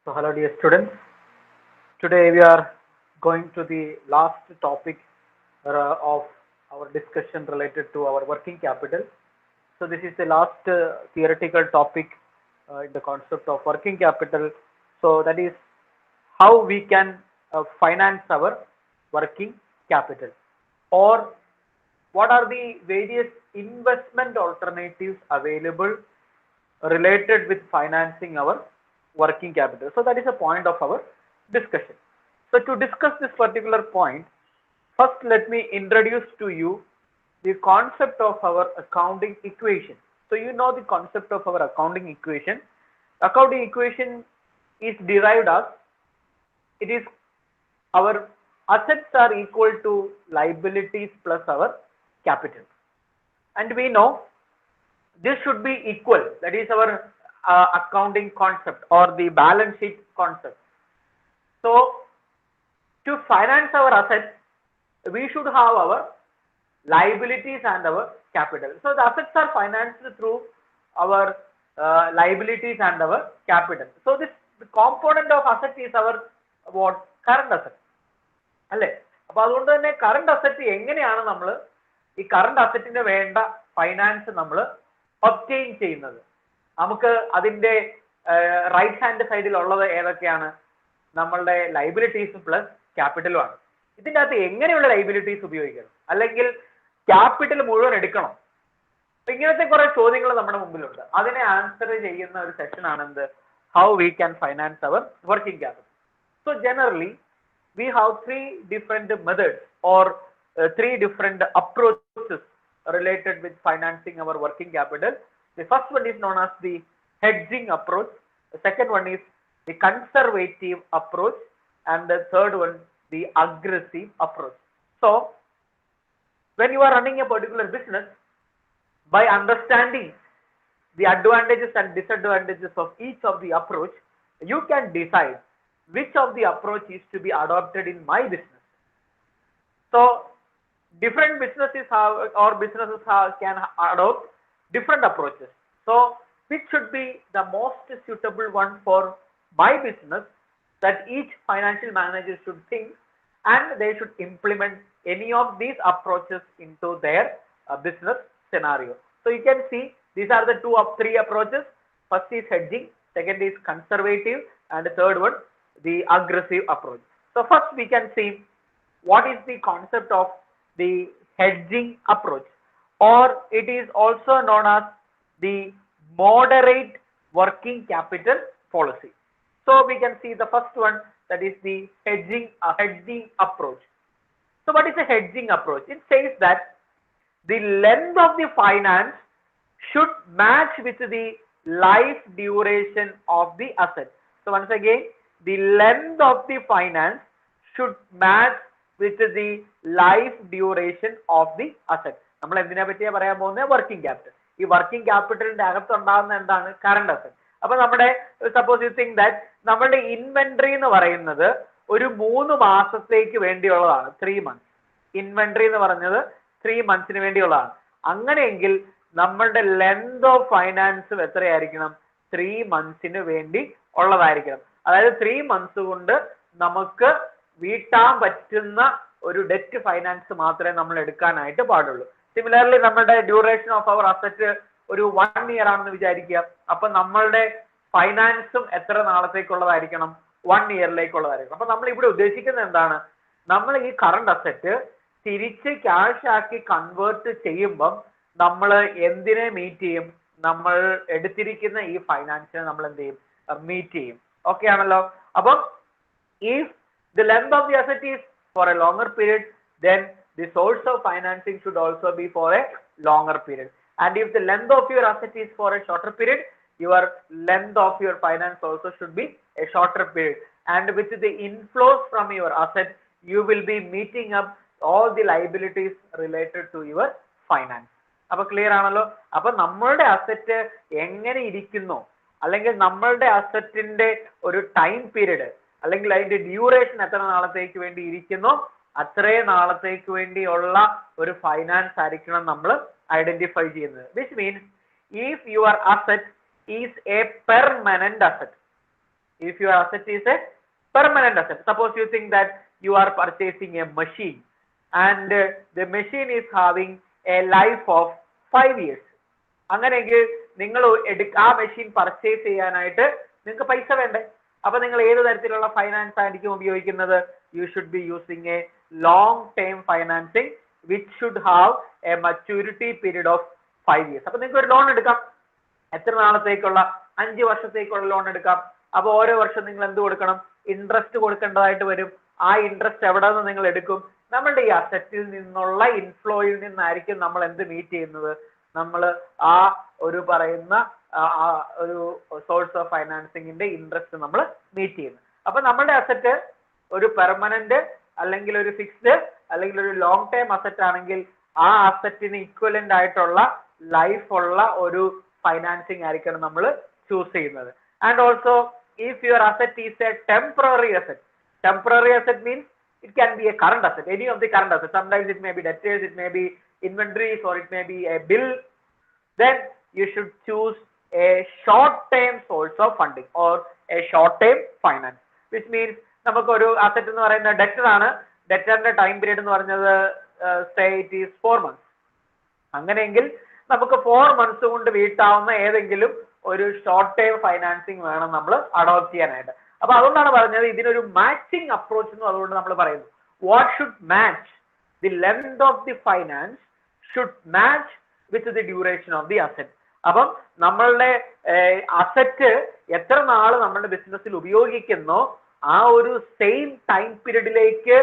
So hello dear students, today we are going to the last topic of our discussion related to our working capital. So this is the last theoretical topic in the concept of working capital. So that is how we can finance our working capital, or what are the various investment alternatives available related with financing our working capital. So that is a point of our discussion. So to discuss this particular point, first let me introduce to you the concept of our accounting equation. So you know the concept of our accounting equation. Accounting equation is derived as, it is our assets are equal to liabilities plus our capital, and we know this should be equal. That is our accounting concept or the balance sheet concept. So to finance our assets, we should have our liabilities and our capital. So the assets are financed through our liabilities and our capital. So this the component of asset is our what current asset. അല്ലേ? അപ്പൊ അതുകൊണ്ട് തന്നെ current asset എങ്ങനെയാണ് നമ്മൾ ഈ current അസറ്റിന് വേണ്ട finance നമ്മൾ obtain ചെയ്യുന്നത്? നമുക്ക് അതിന്റെ റൈറ്റ് ഹാൻഡ് സൈഡിൽ ഉള്ളത് ഏതൊക്കെയാണ്? നമ്മളുടെ ലൈബിലിറ്റീസ് പ്ലസ് ക്യാപിറ്റലും ആണ്. ഇതിൻ്റെ അകത്ത് എങ്ങനെയുള്ള ലൈബിലിറ്റീസ് ഉപയോഗിക്കണം, അല്ലെങ്കിൽ ക്യാപിറ്റൽ മുഴുവൻ എടുക്കണം? ഇങ്ങനത്തെ കുറെ ചോദ്യങ്ങൾ നമ്മുടെ മുമ്പിലുണ്ട്. അതിനെ ആൻസർ ചെയ്യുന്ന ഒരു സെഷൻ ആണ് എന്ത്, how we can finance our working capital. So generally we have three different methods or three different approaches related with financing our working capital. The first one is known as the hedging approach. The second one is the conservative approach, and the third one the aggressive approach. So when you are running a particular business, by understanding the advantages and disadvantages of each of the approach, you can decide which of the approach is to be adopted in my business. So different businesses can adopt different approaches. So which should be the most suitable one for my business, that each financial manager should think, and they should implement any of these approaches into their business scenario. So you can see these are the three approaches. First is hedging, second is conservative, and the third one the aggressive approach. So first we can see what is the concept of the hedging approach, or it is also known as the moderate working capital policy. So we can see the first one, that is the hedging approach. So what is a hedging approach? It says that the length of the finance should match with the life duration of the asset. So once again, the length of the finance should match with the life duration of the asset. നമ്മൾ എന്തിനെ പറ്റിയാ പറയാൻ പോകുന്നത്? Working capital. ഈ working ക്യാപിറ്റലിന്റെ അകത്തുണ്ടാകുന്ന എന്താണ്? Current asset. അപ്പൊ നമ്മുടെ suppose you think that നമ്മളുടെ ഇൻവെന്ററി എന്ന് പറയുന്നത് ഒരു 3 മാസത്തേക്ക് വേണ്ടിയുള്ളതാണ്, 3 months. ഇൻവെന്ററി എന്ന് പറഞ്ഞത് 3 monthsന് വേണ്ടിയുള്ളതാണ്. അങ്ങനെയെങ്കിൽ നമ്മളുടെ ലെങ്ത് ഓഫ് ഫൈനാൻസും എത്രയായിരിക്കണം? 3 monthsന് വേണ്ടി ഉള്ളതായിരിക്കണം. അതായത് 3 months കൊണ്ട് നമുക്ക് വീട്ടാൻ പറ്റുന്ന ഒരു ഡെറ്റ് ഫൈനാൻസ് മാത്രമേ നമ്മൾ എടുക്കാനായിട്ട് പാടുള്ളൂ. സിമിലർലി നമ്മളുടെ ഡ്യൂറേഷൻ ഓഫ് അവർ അസറ്റ് ഒരു 1 year ആണെന്ന് വിചാരിക്കുക. അപ്പൊ നമ്മളുടെ ഫൈനാൻസും എത്ര നാളത്തേക്കുള്ളതായിരിക്കണം? 1 yearലേക്കുള്ളതായിരിക്കണം. അപ്പൊ നമ്മൾ ഇവിടെ ഉദ്ദേശിക്കുന്നത് എന്താണ്? നമ്മൾ ഈ കറണ്ട് അസറ്റ് തിരിച്ച് ക്യാഷ് ആക്കി കൺവേർട്ട് ചെയ്യുമ്പം നമ്മൾ എന്തിനെ മീറ്റ് ചെയ്യും? നമ്മൾ എടുത്തിരിക്കുന്ന ഈ ഫൈനാൻസിനെ നമ്മൾ എന്ത് ചെയ്യും? മീറ്റ് ചെയ്യും. Okay ആണല്ലോ. അപ്പം if the length of the asset is for a longer period, then the source of financing should also be for a longer period. And if the length of your asset is for a shorter period, your length of your finance also should be a shorter period. And with the inflows from your asset, you will be meeting up all the liabilities related to your finance. അപ്പൊ clear ആണല്ലോ. അപ്പൊ നമ്മളുടെ asset എങ്ങനെ ഇരിക്കുന്നു, അല്ലെങ്കിൽ നമ്മളുടെ അസറ്റിന്റെ ഒരു time period, അല്ലെങ്കിൽ അതിന്റെ ഡ്യൂറേഷൻ എത്ര നാളത്തേക്ക് വേണ്ടി ഇരിക്കുന്നു, അത്രയും നാളത്തേക്ക് വേണ്ടിയുള്ള ഒരു ഫൈനാൻസ് ആയിരിക്കണം നമ്മൾ ഐഡന്റിഫൈ ചെയ്യുന്നത്. Which means if your asset is A permanent asset, If your asset is a permanent asset, suppose you think that you are purchasing a machine and the machine is having a life of 5 years. അങ്ങനെയെങ്കിൽ നിങ്ങൾ ആ machine purchase ചെയ്യാനായിട്ട് നിങ്ങൾക്ക് പൈസ വേണ്ടേ? അപ്പൊ നിങ്ങൾ ഏത് തരത്തിലുള്ള ഫൈനാൻസ് ആയിരിക്കും ഉപയോഗിക്കുന്നത്? You should be using A long term financing which should have A maturity period of 5 years. അപ്പൊ നിങ്ങൾക്ക് ഒരു ലോൺ എടുക്കാം. എത്ര നാളത്തേക്കുള്ള? 5 വർഷത്തേക്കുള്ള ലോൺ എടുക്കാം. അപ്പൊ ഓരോ വർഷം നിങ്ങൾ എന്ത് കൊടുക്കണം? ഇൻട്രസ്റ്റ് കൊടുക്കേണ്ടതായിട്ട് വരും. ആ ഇൻട്രസ്റ്റ് എവിടെ നിന്ന് നിങ്ങൾ എടുക്കും? നമ്മളുടെ ഈ അസറ്റിൽ നിന്നുള്ള ഇൻഫ്ലോയിൽ നിന്നായിരിക്കും നമ്മൾ എന്ത് മീറ്റ് ചെയ്യുന്നത്? നമ്മൾ ആ ഒരു പറയുന്ന ഒരു സോഴ്സ് ഓഫ് ഫൈനാൻസിങ്ങിന്റെ ഇൻട്രസ്റ്റ് നമ്മൾ മീറ്റ് ചെയ്യുന്നു. അപ്പൊ നമ്മളുടെ അസറ്റ് ഒരു പെർമനന്റ് അല്ലെങ്കിൽ ഒരു ഫിക്സ്ഡ് അല്ലെങ്കിൽ ഒരു ലോങ് ടേം അസറ്റ് ആണെങ്കിൽ ആ അസറ്റിന് ഈക്വലന്റ് ആയിട്ടുള്ള ലൈഫ് ഉള്ള ഒരു ഫൈനാൻസിങ് ആയിരിക്കണം നമ്മൾ ചൂസ് ചെയ്യുന്നത്. And also if your asset is a temporary asset means it can be a current asset, any of the current assets. Sometimes it may be debtors, it may be inventories, or it may be a bill. Then you should choose a short term source of funding or a short term finance, which means നമുക്ക് ഒരു asset എന്ന് പറയുന്ന debtor ആണ്. debtorന്റെ time period എന്ന് പറഞ്ഞത് say it is 4 months. അങ്ങനെയെങ്കിൽ നമുക്ക് 4 months കൊണ്ട് വീട്ടാവുന്ന ഏതെങ്കിലും ഒരു ഷോർട്ട് ടൈം ഫൈനാൻസിങ് വേണം നമ്മൾ അഡോപ്റ്റ് ചെയ്യാനായിട്ട്. അപ്പൊ അതുകൊണ്ടാണ് പറഞ്ഞത് ഇതിനൊരു മാച്ചിങ് അപ്രോച്ച് എന്ന് അതുകൊണ്ട് നമ്മൾ പറയുന്നു. What should match? The length of the finance should match with the duration of the asset. അപ്പം നമ്മളുടെ അസറ്റ് എത്ര നാള് നമ്മളുടെ ബിസിനസ്സിൽ ഉപയോഗിക്കുന്നോ ആ ഒരു സെയിം ടൈം പീരീഡിലേക്ക്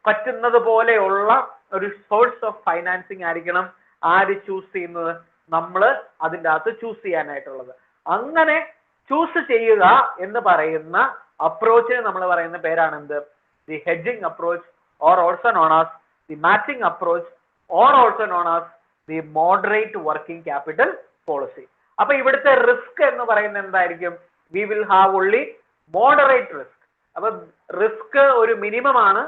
പറ്റുന്നത് പോലെയുള്ള ഒരു സോഴ്സ് ഓഫ് ഫൈനാൻസിങ് ആയിരിക്കണം ആര് ചൂസ് ചെയ്യുന്നത്? നമ്മൾ അതിൻ്റെ അകത്ത് ചൂസ് ചെയ്യാനായിട്ടുള്ളത്. അങ്ങനെ ചൂസ് ചെയ്യുക എന്ന് പറയുന്ന അപ്രോച്ചിന് നമ്മൾ പറയുന്ന പേരാണ് എന്ത്? The hedging approach, or also known as the matching approach, or also known as the moderate working capital policy. അപ്പൊ ഇവിടുത്തെ റിസ്ക് എന്ന് പറയുന്നത് എന്തായിരിക്കും? We will have only moderate risk. അപ്പൊ റിസ്ക് ഒരു മിനിമം ആണ്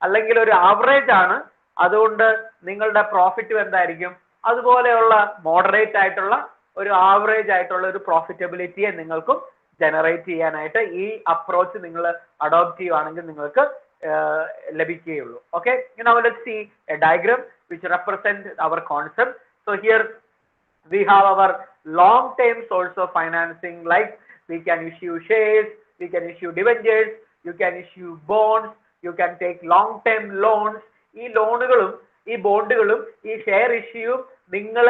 അല്ലെങ്കിൽ ഒരു ആവറേജ് ആണ്. അതുകൊണ്ട് നിങ്ങളുടെ പ്രോഫിറ്റ് എന്തായിരിക്കും? അതുപോലെയുള്ള മോഡറേറ്റ് ആയിട്ടുള്ള ഒരു ആവറേജ് ആയിട്ടുള്ള ഒരു പ്രോഫിറ്റബിലിറ്റിയെ നിങ്ങൾക്കും ജനറേറ്റ് ചെയ്യാനായിട്ട് ഈ അപ്രോച്ച് നിങ്ങൾ അഡോപ്റ്റ് ചെയ്യുവാണെങ്കിൽ നിങ്ങൾക്ക് ലഭിക്കുകയുള്ളൂ. Okay, now let's see a diagram which represent our concept. So here we have our long term source of financing, like we can issue shares, we can issue debentures, you can issue bonds, you can take long term loans. ഈ ലോണുകളും ഈ ബോണ്ടുകളും ഈ share ഇഷ്യൂവും നിങ്ങൾ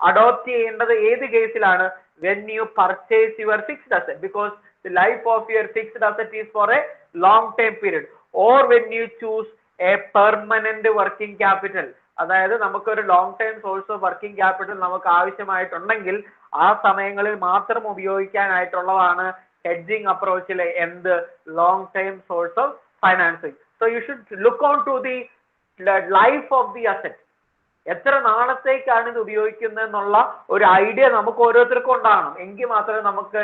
adopt ചെയ്യേണ്ടത് ഏത് കേസിലാണ്? when you purchase your fixed asset, because the life of your fixed asset is for a long term period, or when you choose a permanent working capital. അതായത് നമുക്കൊരു long time source of working capital നമുക്ക് ആവശ്യമായിട്ടുണ്ടെങ്കിൽ ആ സമയങ്ങളിൽ മാത്രം ഉപയോഗിക്കാനായിട്ടുള്ളതാണ് hedging അപ്രോച്ചിലെ എന്ത്? Long time source of financing. So you should look on to the life of the asset. എത്ര നാളത്തേക്കാണ് ഇത് ഉപയോഗിക്കുന്നത് എന്നുള്ള ഒരു ഐഡിയ നമുക്ക് ഓരോരുത്തർക്കും ഉണ്ടാകണം. എങ്കിൽ മാത്രമേ നമുക്ക്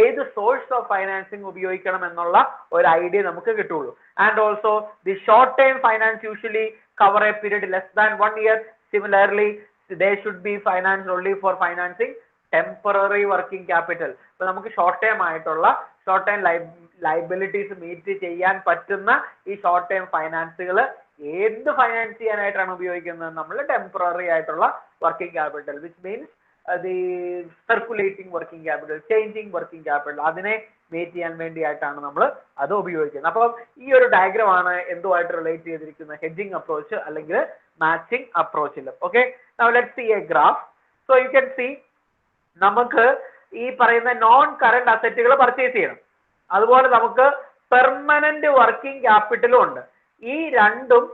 ഏത് സോഴ്സ് ഓഫ് ഫൈനാൻസിങ് ഉപയോഗിക്കണം എന്നുള്ള ഒരു ഐഡിയ നമുക്ക് കിട്ടുള്ളൂ. And also the short time finance usually cover a period less than 1 year. Similarly, they should be financed only for financing temporary working capital. So നമുക്ക് ഷോർട്ട് ടൈം ആയിട്ടുള്ള short time liabilities meet ചെയ്യാൻ പറ്റുന്ന ഈ short time ഫൈനാൻസുകൾ എന്ത് finance ചെയ്യാനായിട്ടാണ് ഉപയോഗിക്കുന്നത്? നമ്മൾ temporary ആയിട്ടുള്ള working capital, which means the circulating working capital, changing working capital, അതിനെ മീറ്റ് ചെയ്യാൻ വേണ്ടിയായിട്ടാണ് നമ്മൾ അത് ഉപയോഗിക്കുന്നത്. അപ്പം ഈ ഒരു ഡയഗ്രാം ആണ് എന്തുമായിട്ട് റിലേറ്റ് ചെയ്തിരിക്കുന്ന ഹെഡ്ജിങ് അപ്രോച്ച് അല്ലെങ്കിൽ മാച്ചിങ് അപ്രോച്ചിൽ. Okay, now let's see a graph. So you can see നമുക്ക് ഈ പറയുന്ന നോൺ കറന്റ് അസറ്റുകൾ പർച്ചേസ് ചെയ്യണം. അതുപോലെ നമുക്ക് പെർമനന്റ് വർക്കിംഗ് ക്യാപിറ്റലും ഉണ്ട്. ഈ രണ്ടും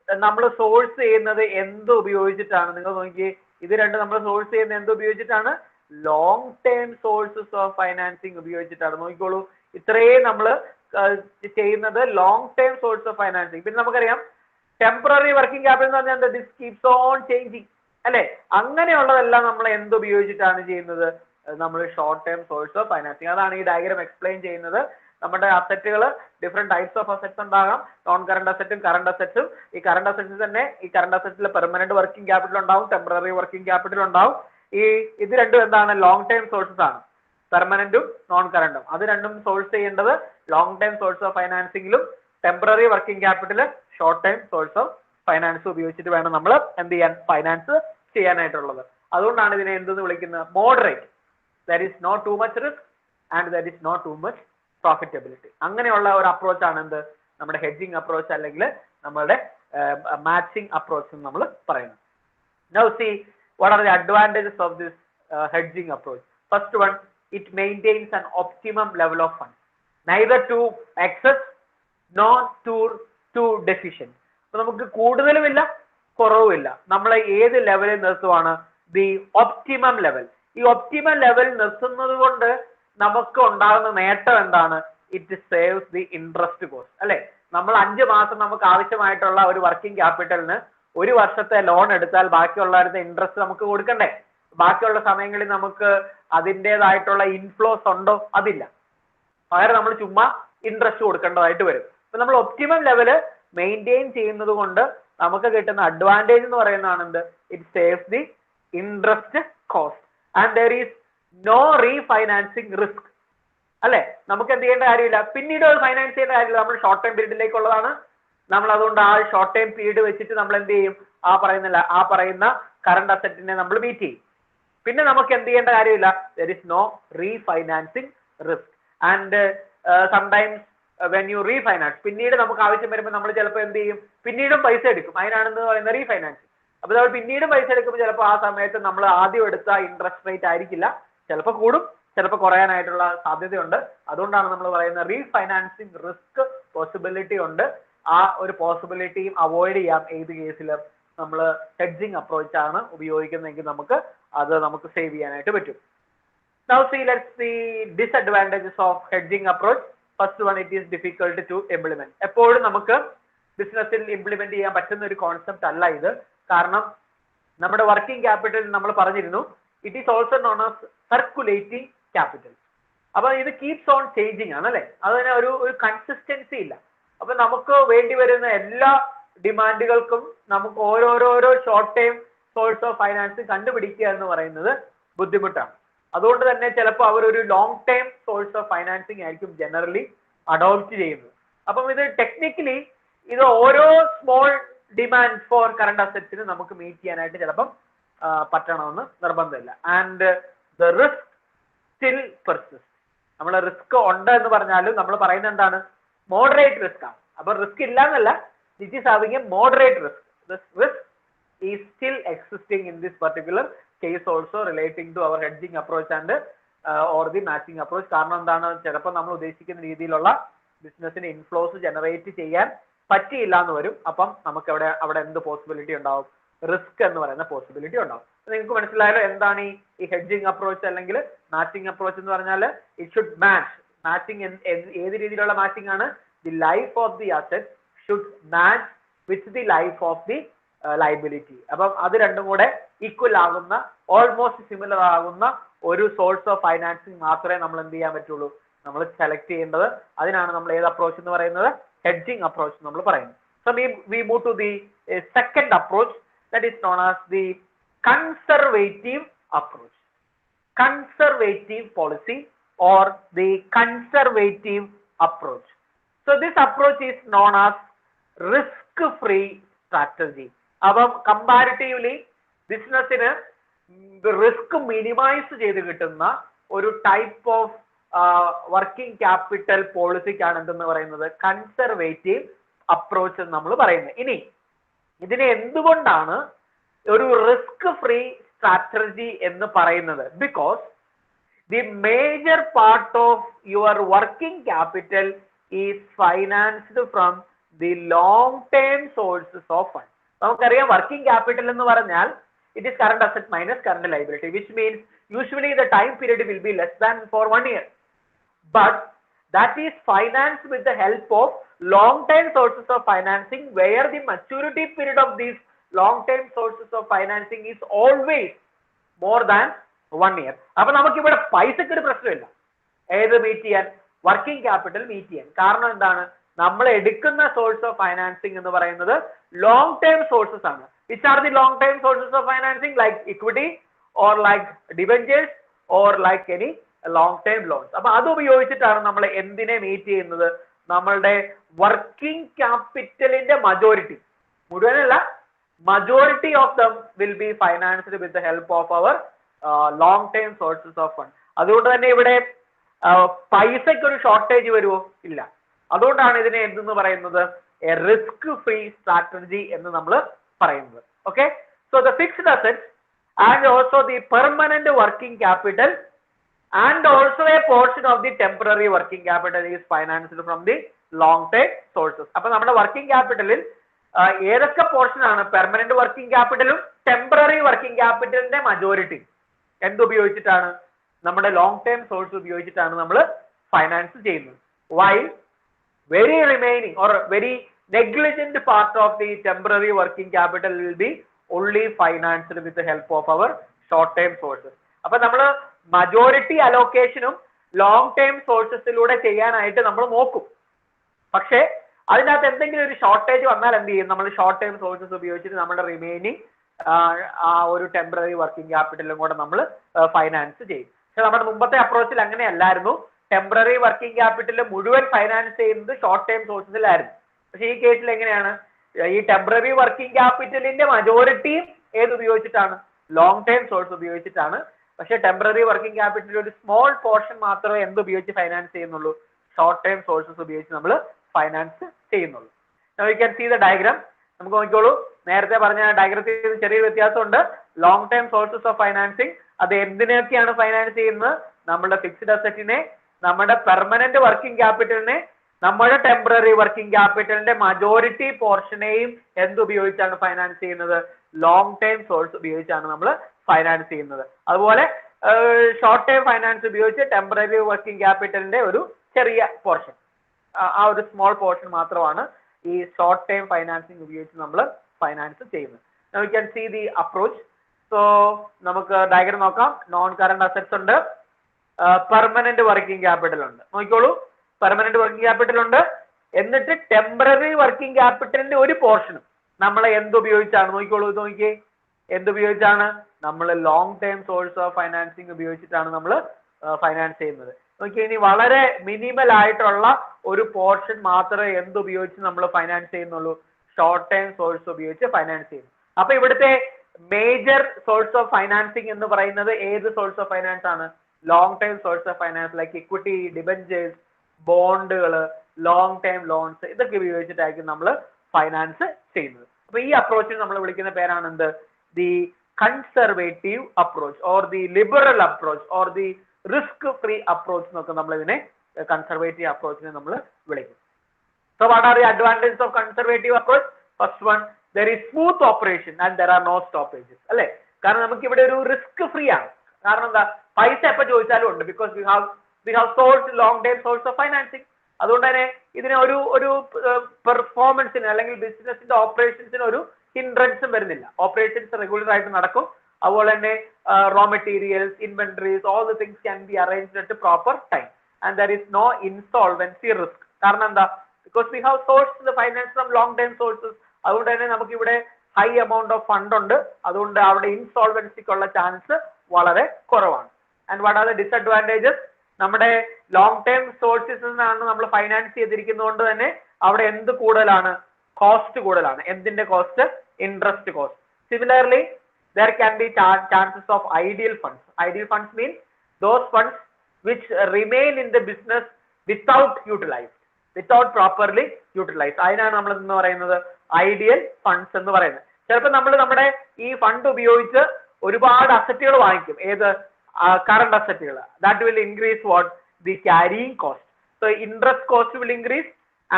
നമ്മൾ സോഴ്സ് ചെയ്യുന്നത് എന്ത് ഉപയോഗിച്ചിട്ടാണ്? നിങ്ങൾ നോക്കിയേ, ഇത് രണ്ടും നമ്മൾ സോഴ്സ് ചെയ്യുന്നത് എന്ത് ഉപയോഗിച്ചിട്ടാണ്? Long term sources of financing ഉപയോഗിച്ചിട്ടാണ്. നോക്കിക്കോളൂ, ഇത്രയും നമ്മൾ ചെയ്യുന്നത് long term source of financing. പിന്നെ നമുക്കറിയാം ടെമ്പററി വർക്കിംഗ് ക്യാപിറ്റൽ എന്ന് പറഞ്ഞാൽ ദിസ് കീപ്സ് ഓൺ ചേഞ്ചിങ് അല്ലെ? അങ്ങനെയുള്ളതെല്ലാം നമ്മൾ എന്ത് ഉപയോഗിച്ചിട്ടാണ് ചെയ്യുന്നത്? നമ്മൾ short term source of financing. അതാണ് ഈ ഡയഗ്രാം എക്സ്പ്ലെയിൻ ചെയ്യുന്നത്. നമ്മുടെ അസറ്റുകൾ ഡിഫറെന്റ് ടൈപ്സ് ഓഫ് അസറ്റ്സ് ഉണ്ടാകാം. നോൺ കറണ്ട് അസറ്റും കറണ്ട് അസറ്റ്സും. ഈ കറണ്ട് അസറ്റ്സ് തന്നെ ഈ കറണ്ട് അസറ്റിൽ പെർമനന്റ് വർക്കിംഗ് ക്യാപിറ്റൽ ഉണ്ടാവും, ടെമ്പററി വർക്കിംഗ് ക്യാപിറ്റൽ ഉണ്ടാവും. ഇത് രണ്ടും എന്താണ്? ലോങ് ടൈം സോഴ്സസ് ആണ്. പെർമനന്റും നോൺ കറണ്ടും. അത് രണ്ടും സോഴ്സ് ചെയ്യേണ്ടത് ലോങ് ടൈം സോഴ്സ് ഓഫ് ഫൈനാൻസിംഗിലും temporary working capital short time source of finance ഉപയോഗിച്ചിട്ട് വേണം നമ്മൾ എന്ത് ചെയ്യാൻ, ഫൈനാൻസ് ചെയ്യാനായിട്ടുള്ളത്. അതുകൊണ്ടാണ് ഇതിനെ എന്തെന്ന് വിളിക്കുന്നത്, moderate. There is not too much risk and there is not too much profitability. അങ്ങനെയുള്ള ഒരു അപ്രോച്ചാണ് എന്ത്, നമ്മുടെ ഹെഡ്ജിങ് അപ്രോച്ച് അല്ലെങ്കിൽ നമ്മുടെ മാച്ചിങ് അപ്രോച്ച് എന്ന് നമ്മൾ പറയുന്നത്. Now see what are the advantages of this hedging approach. First one, it maintains an optimum level of funds, neither too excess nor too deficient. അപ്പോൾ നമുക്ക് കൂടുതലുമില്ല കുറവുമില്ല, നമ്മൾ ഏത് ലെവലിൽ നിർത്തുവാണ്, ദി ഒപ്റ്റിമം ലെവൽ. ഈ ഒപ്റ്റിമം ലെവൽ നിർത്തുന്നത് കൊണ്ട് നമുക്ക് ഉണ്ടാകുന്ന നേട്ടം എന്താണ്, it saves the interest cost അല്ലെ. നമ്മൾ 5 മാസം നമുക്ക് ആവശ്യമായിട്ടുള്ള ഒരു വർക്കിംഗ് ക്യാപിറ്റലിന് ഒരു വർഷത്തെ ലോൺ എടുത്താൽ ബാക്കിയുള്ളവരുടെ ഇൻട്രസ്റ്റ് നമുക്ക് കൊടുക്കണ്ടേ. ബാക്കിയുള്ള സമയങ്ങളിൽ നമുക്ക് അതിൻ്റെതായിട്ടുള്ള ഇൻഫ്ലോസ് ഉണ്ടോ, അതില്ല. പകരം നമ്മൾ ചുമ്മാ ഇൻട്രസ്റ്റ് കൊടുക്കേണ്ടതായിട്ട് വരും. അപ്പൊ നമ്മൾ ഒപ്റ്റിമം ലെവല് മെയിൻറ്റെയിൻ ചെയ്യുന്നത് കൊണ്ട് നമുക്ക് കിട്ടുന്ന അഡ്വാൻറ്റേജ് എന്ന് പറയുന്നതാണ് എന്ത്, it saves the interest cost and there is no refinancing risk അല്ലെ. നമുക്ക് എന്ത് ചെയ്യേണ്ട കാര്യമില്ല, പിന്നീട് ഫൈനാൻസ് ചെയ്യേണ്ട കാര്യമില്ല. നമ്മൾ ഷോർട്ട് ടൈം പീരീഡിലേക്കുള്ളതാണ്. നമ്മൾ അതുകൊണ്ട് ആ ഷോർട്ട് ടൈം പീരീഡ് വെച്ചിട്ട് നമ്മൾ എന്ത് ചെയ്യും, ആ പറയുന്ന കറണ്ട് അസറ്റിനെ നമ്മൾ മീറ്റ് ചെയ്യും. പിന്നെ നമുക്ക് എന്ത് ചെയ്യേണ്ട കാര്യമില്ല, there is no refinancing risk. And sometimes when you refinance, പിന്നീട് നമുക്ക് ആവശ്യം വരുമ്പോൾ നമ്മൾ ചിലപ്പോൾ എന്ത് ചെയ്യും, പിന്നീടും പൈസ എടുക്കും. അതിനാണെന്ന് പറയുന്നത് റീഫൈനാൻസിങ്. അപ്പോൾ നമ്മൾ പിന്നീടും പൈസ എടുക്കുമ്പോൾ ചിലപ്പോൾ ആ സമയത്ത് നമ്മൾ ആദ്യം എടുത്ത ഇൻട്രസ്റ്റ് റേറ്റ് ആയിരിക്കില്ല, ചിലപ്പോൾ കൂടും, ചിലപ്പോൾ കുറയാനായിട്ടുള്ള സാധ്യതയുണ്ട്. അതുകൊണ്ടാണ് നമ്മൾ പറയുന്നത് റീഫൈനാൻസിങ് റിസ്ക് പോസിബിലിറ്റി ഉണ്ട്. ആ ഒരു പോസിബിലിറ്റിയും അവോയ്ഡ് ചെയ്യാം ഏത് കേസിലും നമ്മൾ ഹെഡ്ജിങ് അപ്രോച്ച് ആണ് ഉപയോഗിക്കുന്നതെങ്കിൽ നമുക്ക് സേവ് ചെയ്യാനായിട്ട് പറ്റും. Now see, let's see disadvantages of hedging approach. First one, it is difficult to implement. എപ്പോഴും നമുക്ക് ബിസിനസ്സിൽ ഇംപ്ലിമെന്റ് ചെയ്യാൻ പറ്റുന്ന ഒരു കോൺസെപ്റ്റ് അല്ല ഇത്. കാരണം നമ്മുടെ വർക്കിംഗ് ക്യാപിറ്റൽ നമ്മൾ പറഞ്ഞിരുന്നു, it is also known as circulating capital. അപ്പൊ ഇത് കീപ്സ് ഓൺ ചേഞ്ചിങ് ആണ് അല്ലെ. അതിന് ഒരു കൺസിസ്റ്റൻസി ഇല്ല. അപ്പൊ നമുക്ക് വേണ്ടി വരുന്ന എല്ലാ ഡിമാൻഡുകൾക്കും നമുക്ക് ഓരോരോ short time source of finance കണ്ടുപിടിക്കുക എന്ന് പറയുന്നത് ബുദ്ധിമുട്ടാണ്. അതുകൊണ്ട് തന്നെ ചിലപ്പോൾ അവർ ഒരു long time source of financing ആയിരിക്കും ജനറലി അഡോപ്റ്റ് ചെയ്യുന്നത്. അപ്പം ഇത് ടെക്നിക്കലി ഇത് ഓരോ സ്മോൾ ഡിമാൻഡ് ഫോർ കറണ്ട് അസറ്റ്സിന് നമുക്ക് മീറ്റ് ചെയ്യാനായിട്ട് ചിലപ്പം പറ്റണമെന്ന് നിർബന്ധമില്ല. And the risk still persist. നമ്മൾ റിസ്ക് ഉണ്ട് എന്ന് പറഞ്ഞാലും നമ്മൾ പറയുന്നത് എന്താണ്, moderate risk ആണ്. അപ്പോൾ റിസ്ക് ഇല്ല എന്നല്ല, it is having a moderate risk. This risk is still existing in this particular case also relating to our hedging approach and or the matching approach. കാരണം എന്താണ്, ചിലപ്പോൾ നമ്മൾ ഉദ്ദേശിക്കുന്ന രീതിയിലുള്ള ബിസിനസ്സിന് ഇൻഫ്ലോസ് ജനറേറ്റ് ചെയ്യാൻ പറ്റിയില്ല എന്ന് വരും. അപ്പം നമുക്ക് അവിടെ എന്ത് പോസിബിലിറ്റി ഉണ്ടാവും, റിസ്ക് എന്ന് പറയുന്ന പോസിബിലിറ്റി ഉണ്ടാവും. നിങ്ങൾക്ക് മനസ്സിലായല്ലോ എന്താണ് ഈ ഹെഡ്ജിങ് അപ്രോച്ച് അല്ലെങ്കിൽ മാച്ചിങ് അപ്രോച്ച് എന്ന് പറഞ്ഞാൽ. It should match. മാച്ചിങ് ഏത് രീതിയിലുള്ള മാച്ചിങ് ആണ്, the life of the asset should match with the life of the liability. അപ്പം അത് രണ്ടും കൂടെ ഈക്വൽ ആകുന്ന, ഓൾമോസ്റ്റ് സിമിലർ ആകുന്ന ഒരു സോഴ്സ് ഓഫ് ഫൈനാൻസിങ് മാത്രമേ നമ്മൾ എന്ത് ചെയ്യാൻ പറ്റുള്ളൂ, നമ്മൾ സെലക്ട് ചെയ്യേണ്ടത്. അതിനാണ് നമ്മൾ ഏത് അപ്രോച്ച് എന്ന് പറയുന്നത്, ഹെഡ്ജിങ് അപ്രോച്ച് നമ്മൾ പറയുന്നത്. So we move to the second approach, that is known as the conservative approach, conservative policy or the conservative approach. So this approach is known as risk-free strategy. അപ്പം comparatively ബിസിനസ്സിന് risk minimise ചെയ്ത് കിട്ടുന്ന ഒരു type of working capital പോളിസിക്കാണ് എന്തെന്ന് പറയുന്നത്, conservative approach എന്ന് നമ്മൾ പറയുന്നത്. ഇനി ഇതിനെ എന്തുകൊണ്ടാണ് ഒരു റിസ്ക് ഫ്രീ സ്ട്രാറ്റജി എന്ന് പറയുന്നത്? Because the major part of your working capital is financed from the long term sources of fund. നമുക്കറിയാം വർക്കിംഗ് ക്യാപിറ്റൽ എന്ന് പറഞ്ഞാൽ it is current asset minus current liability, which means usually the time period will be less than four 1 year. But that is financed with the help of long-term sources of financing, where the maturity period of these long-term sources of financing is always more than 1 year. അപ്പൊ നമുക്ക് ഇവിടെ പൈസക്ക് ഒരു പ്രശ്നമില്ല ഏത് meet ചെയ്യാൻ, working capital meet ചെയ്യാൻ. കാരണം എന്താണ്, നമ്മൾ എടുക്കുന്ന സോഴ്സ് ഓഫ് ഫൈനാൻസിങ് എന്ന് പറയുന്നത് ലോങ് ടേം സോഴ്സസ് ആണ്. Which are the long term sources of financing? Like equity or like debentures or like any long time loans. അപ്പൊ അത് ഉപയോഗിച്ചിട്ടാണ് നമ്മൾ എന്തിനെ മീറ്റ് ചെയ്യുന്നത്? നമ്മളുടെ വർക്കിംഗ് ക്യാപിറ്റലിന്റെ മജോറിറ്റി, മുഴുവനല്ല, majority of them will be financed with the help of our long term sources of fund. അതുകൊണ്ട് തന്നെ ഇവിടെ പൈസയ്ക്ക് ഒരു ഷോർട്ടേജ് വരുമോ? ഇല്ല. അതുകൊണ്ടാണ് ഇതിനെ എന്തെന്ന് പറയുന്നത്? എ റിസ്ക് ഫ്രീ സ്ട്രാറ്റജി എന്ന് നമ്മൾ പറയുന്നത്. Okay, so the fixed assets and also the permanent working capital and also a portion of the temporary working capital is financed from the long term sources. അപ്പോൾ നമ്മുടെ working ക്യാപിറ്റലിൽ ഏതൊക്കെ portion ആണ്? Permanent working ക്യാപിറ്റലും temporary working ക്യാപിറ്റലിന്റെ majority എന്തുപയോഗിച്ചിട്ടാണ്? നമ്മുടെ long term source ഉപയോഗിച്ചിട്ടാണ് നമ്മൾ ഫൈനാൻസ് ചെയ്യുന്നത്. While very remaining or very negligent part of the temporary working capital will be only financed with the help of our short term sources. അപ്പൊ നമ്മൾ majority അലോക്കേഷനും long term സോഴ്സസിലൂടെ ചെയ്യാനായിട്ട് നമ്മൾ നോക്കും. പക്ഷേ അതിനകത്ത് എന്തെങ്കിലും ഒരു ഷോർട്ടേജ് വന്നാൽ എന്ത് ചെയ്യും? നമ്മൾ ഷോർട്ട് ടേം സോഴ്സസ് ഉപയോഗിച്ചിട്ട് നമ്മുടെ റിമൈനിങ് ആ ഒരു ടെമ്പററി വർക്കിംഗ് ക്യാപിറ്റലും കൂടെ നമ്മൾ ഫൈനാൻസ് ചെയ്യും. പക്ഷെ നമ്മുടെ മുമ്പത്തെ അപ്രോച്ചിൽ അങ്ങനെയല്ലായിരുന്നു. ടെമ്പററി വർക്കിംഗ് ക്യാപിറ്റൽ മുഴുവൻ ഫൈനാൻസ് ചെയ്യുന്നത് ഷോർട്ട് ടൈം സോഴ്സസിലായിരുന്നു. പക്ഷെ ഈ കേസിൽ എങ്ങനെയാണ്? ഈ ടെമ്പററി വർക്കിംഗ് ക്യാപിറ്റലിന്റെ മജോറിറ്റിയും ഏത് ഉപയോഗിച്ചിട്ടാണ്? ലോങ് ടൈം സോഴ്സ് ഉപയോഗിച്ചിട്ടാണ്. പക്ഷെ ടെമ്പററി വർക്കിംഗ് ക്യാപിറ്റൽ ഒരു സ്മോൾ പോർഷൻ മാത്രമേ എന്ത് ഉപയോഗിച്ച് ഫൈനാൻസ് ചെയ്യുന്നുള്ളൂ? ഷോർട്ട് ടൈം സോഴ്സസ് ഉപയോഗിച്ച് നമ്മൾ ഫൈനാൻസ് ചെയ്യുന്നുള്ളൂ. You can see the diagram. നമുക്ക് നോക്കിക്കോളൂ, നേരത്തെ പറഞ്ഞ ഡയഗ്രത്തിൽ ചെറിയ വ്യത്യാസമുണ്ട്. Long time sources of financing അത് എന്തിനൊക്കെയാണ് ഫൈനാൻസ് ചെയ്യുന്നത്? നമ്മുടെ ഫിക്സ്ഡ് അസറ്റിനെ, നമ്മുടെ പെർമനന്റ് വർക്കിംഗ് ക്യാപിറ്റലിനെ, നമ്മുടെ ടെമ്പററി വർക്കിംഗ് ക്യാപിറ്റലിന്റെ മജോറിറ്റി പോർഷനെയും എന്തുപയോഗിച്ചാണ് ഫൈനാൻസ് ചെയ്യുന്നത്? ലോങ് ടൈം സോഴ്സ് ഉപയോഗിച്ചാണ് നമ്മൾ ഫൈനാൻസ് ചെയ്യുന്നത്. അതുപോലെ ഷോർട്ട് ടൈം ഫൈനാൻസ് ഉപയോഗിച്ച് ടെമ്പററി വർക്കിംഗ് ക്യാപിറ്റലിന്റെ ഒരു ചെറിയ പോർഷൻ, ആ ഒരു സ്മോൾ പോർഷൻ മാത്രമാണ് ഈ ഷോർട്ട് ടൈം ഫൈനാൻസിങ് ഉപയോഗിച്ച് നമ്മൾ ഫൈനാൻസ് ചെയ്യുന്നത്. Now you can see the approach. So നമുക്ക് ഡയഗ്രം നോക്കാം. നോൺ കറന്റ് അസറ്റ്സ് ഉണ്ട്, പെർമനന്റ് വർക്കിംഗ് ക്യാപിറ്റൽ ഉണ്ട്. നോക്കിക്കോളൂ, പെർമനന്റ് വർക്കിംഗ് ക്യാപിറ്റൽ ഉണ്ട്, എന്നിട്ട് ടെമ്പററി വർക്കിംഗ് ക്യാപിറ്റലിന്റെ ഒരു പോർഷനും നമ്മൾ എന്തുപയോഗിച്ചാണ്? നോക്കിക്കോളൂ, ഇത് നോക്കിയേ, എന്തുപയോഗിച്ചാണ്? നമ്മൾ long time source of financing ഉപയോഗിച്ചിട്ടാണ് നമ്മൾ ഫൈനാൻസ് ചെയ്യുന്നത്. നോക്കിയേ, ഇനി വളരെ മിനിമൽ ആയിട്ടുള്ള ഒരു പോർഷൻ മാത്രമേ എന്തുപയോഗിച്ച് നമ്മൾ ഫൈനാൻസ് ചെയ്യുന്നുള്ളൂ? ഷോർട്ട് ടൈം സോഴ്സ് ഉപയോഗിച്ച് ഫൈനാൻസ് ചെയ്യുന്നു. അപ്പൊ ഇവിടുത്തെ മേജർ സോഴ്സ് ഓഫ് ഫൈനാൻസിങ് എന്ന് പറയുന്നത് ഏത് സോഴ്സ് ഓഫ് ഫൈനാൻസ് ആണ്? Long time source of finance, like equity, debentures, ബോണ്ടുകൾ, ലോങ് ടൈം ലോൺസ്, ഇതൊക്കെ ഉപയോഗിച്ചിട്ടായിരിക്കും നമ്മൾ ഫൈനാൻസ് ചെയ്യുന്നത്. അപ്പൊ ഈ അപ്രോച്ചിന് നമ്മൾ വിളിക്കുന്ന പേരാണ് എന്ത്? The conservative approach or the liberal approach or the risk free approach എന്നൊക്കെ നമ്മൾ ഇതിനെ കൺസർവേറ്റീവ് അപ്രോച്ചിനെ നമ്മൾ വിളിക്കും. So what are the advantages of conservative approach? First one, there is smooth operation and there are no stoppages. അല്ലെ? കാരണം നമുക്ക് ഇവിടെ ഒരു റിസ്ക് ഫ്രീ ആണ്. കാരണം എന്താ? പൈസ എപ്പോൾ ചോദിച്ചാലും ഉണ്ട്. Because we have source long time source of financing. അതുകൊണ്ട് തന്നെ ഇതിന് ഒരു പെർഫോമൻസിന് അല്ലെങ്കിൽ ബിസിനസിന്റെ ഓപ്പറേഷൻസിന് ഒരു ഹിൻഡ്രൻസും വരുന്നില്ല. ഓപ്പറേഷൻസ് റെഗുലർ ആയിട്ട് നടക്കും. അതുപോലെ തന്നെ raw materials, inventories, all the things can be arranged at proper time and there is no insolvency risk. കാരണം എന്താ? Because we have sourced the finance from long term sources. അതുകൊണ്ട് തന്നെ നമുക്ക് ഇവിടെ ഹൈ എമൗണ്ട് ഓഫ് ഫണ്ട് ഉണ്ട്. അതുകൊണ്ട് അവിടെ ഇൻസോൾവൻസിക്കുള്ള chance വളരെ കുറവാണ്. And what are the disadvantages? നമ്മുടെ ലോങ് ടേം സോഴ്സസിൽ നിന്നാണ് നമ്മൾ ഫൈനാൻസ് ചെയ്തിരിക്കുന്നതുകൊണ്ട് തന്നെ അവിടെ എന്ത് കൂടുതലാണ്? കോസ്റ്റ് കൂടുതലാണ്. എന്തിന്റെ cost? Interest cost. Similarly there can be chances of ideal funds. Ideal funds mean those funds which remain in the business without utilized, without properly utilized. അതിനാണ് നമ്മൾ എന്ന് പറയുന്നത് ഐഡിയൽ ഫണ്ട്സ് എന്ന് പറയുന്നത്. ചിലപ്പോൾ നമ്മൾ നമ്മുടെ ഈ ഫണ്ട് ഉപയോഗിച്ച് ഒരുപാട് അസറ്റുകൾ വാങ്ങിക്കും. ഏത്? കറണ്ട് അസറ്റുകൾ. That will increase what? The carrying cost. So interest cost will increase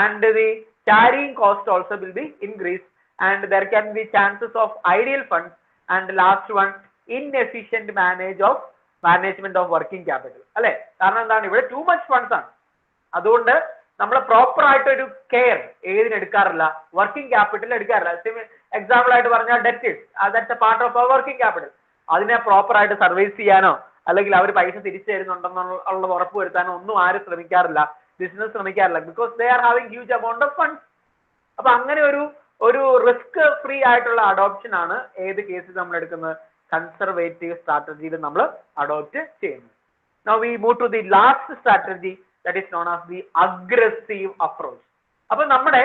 and the carrying cost also will be increase and there can be chances of ideal funds. And last one, inefficient management of working capital. അല്ലെ? കാരണം എന്താണ്? ഇവിടെ too much funds ആണ്. അതുകൊണ്ട് നമ്മൾ proper ആയിട്ട് ഒരു care ഏതിനെടുക്കാറില്ല? വർക്കിംഗ് ക്യാപിറ്റൽ എടുക്കാറില്ല. എക്സാമ്പിൾ ആയിട്ട് പറഞ്ഞാൽ debtors, that's a part of our working capital. അതിനെ പ്രോപ്പർ ആയിട്ട് സർവീസ് ചെയ്യാനോ അല്ലെങ്കിൽ അവർ പൈസ തിരിച്ചു തരുന്നുണ്ടെന്നുള്ളത് ഉറപ്പ് വരുത്താനോ ഒന്നും ആരും ശ്രമിക്കാറില്ല, ബിസിനസ് ശ്രമിക്കാറില്ല. Because they are having huge amount of funds. അപ്പൊ അങ്ങനെ ഒരു റിസ്ക് ഫ്രീ ആയിട്ടുള്ള അഡോപ്ഷൻ ആണ് ഏത് കേസിൽ നമ്മൾ എടുക്കുന്നത്? കൺസർവേറ്റീവ് സ്ട്രാറ്റജിയിൽ നമ്മൾ അഡോപ്റ്റ് ചെയ്യുന്നത്. Now we move to the last strategy, that is known as the aggressive approach. അപ്പോൾ നമ്മുടെ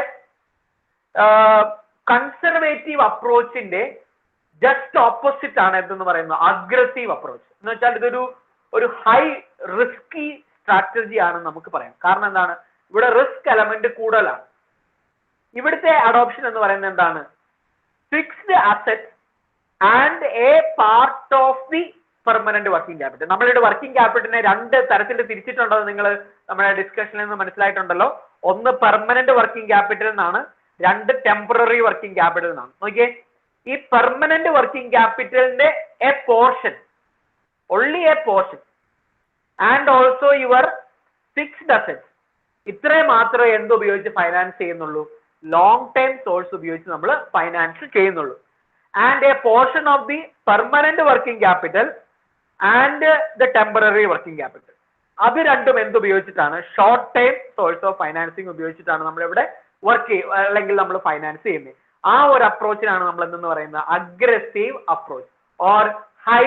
കൺസർവേറ്റീവ് അപ്രോച്ചിന്റെ ജസ്റ്റ് ഓപ്പോസിറ്റ് ആണ് എന്തെന്ന് പറയുന്നത് അഗ്രസീവ് അപ്രോച്ച്. എന്ന് വെച്ചാൽ ഒരു ഹൈ റിസ്കി സ്ട്രാറ്റജി ആണ് നമുക്ക് പറയാം. കാരണം എന്താണ്, ഇവിടെ റിസ്ക് എലമെന്റ് കൂടുതലാണ്. ഇവിടുത്തെ അഡോപ്ഷൻ എന്ന് പറയുന്നത് എന്താണ്, fixed asset and A part of the permanent working capital. നമ്മളുടെ വർക്കിംഗ് ക്യാപിറ്റലിനെ രണ്ട് തരത്തിൽ തിരിച്ചിട്ടുണ്ടോ നിങ്ങൾ നമ്മുടെ ഡിസ്കഷനിൽ നിന്ന് മനസ്സിലായിട്ടുണ്ടല്ലോ. ഒന്ന് പെർമനന്റ് വർക്കിംഗ് ക്യാപിറ്റൽ എന്നാണ്, രണ്ട് ടെമ്പററി വർക്കിംഗ് ക്യാപിറ്റൽ എന്നാണ്. നോക്കിയേ, ഈ പെർമനന്റ് വർക്കിംഗ് ക്യാപിറ്റലിന്റെ a portion, only a portion, and also your fixed assets, ഇത്രേ മാത്രമേ എന്ത് ഉപയോഗിച്ച് ഫൈനാൻസ് ചെയ്യുന്നുള്ളൂ, ലോങ് ടൈം സോഴ്സ് ഉപയോഗിച്ച് നമ്മൾ ഫൈനാൻസ് ചെയ്യുന്നുള്ളൂ. And A portion of the permanent working capital and the temporary working capital, അത് രണ്ടും എന്ത് ഉപയോഗിച്ചിട്ടാണ്, short time source of financing ഉപയോഗിച്ചിട്ടാണ് നമ്മളിവിടെ വർക്ക് അല്ലെങ്കിൽ നമ്മൾ ഫൈനാൻസ് ചെയ്യുന്നത്. ആ ഒരു അപ്രോച്ചിനാണ് നമ്മൾ എന്തെന്ന് പറയുന്നത് aggressive approach or high